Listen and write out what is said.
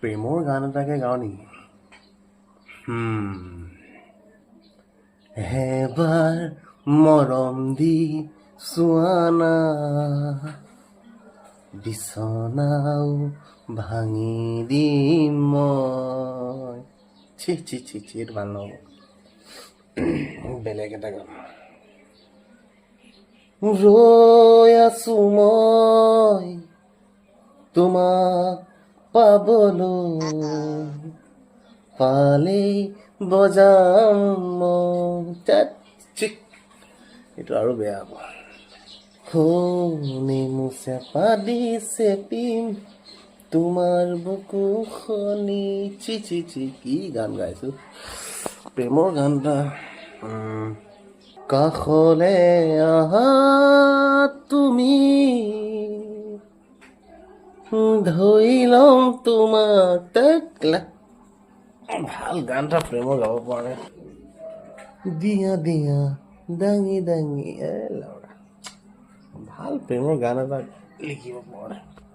প্ৰেমৰ গান এটাকে গাওঁ নেকি? এবাৰ মৰম দি চোৱানা, বিচনাও ভাঙি দিম মই। চি এইটো ভাল নহ'ব, বেলেগ এটা গান। ৰৈ আছো মই তোমাক পাবলৈ, পালেই বজাম মই। এইটো আৰু বেয়া হ'ব। নেমু চেপা দি চেপিম তোমাৰ বুকু খনি। চি কি গান গাইছো, প্ৰেমৰ গান এটা। কাষলে আহা তুমি, ধৰি লম তোমাক। ভাল গান এটা প্ৰেমৰ গাব পৰা নাই। দিয়া দিয়া দাঙি দাঙি, ল'ৰা ভাল প্ৰেমৰ গান এটা লিখিব পৰা নাই।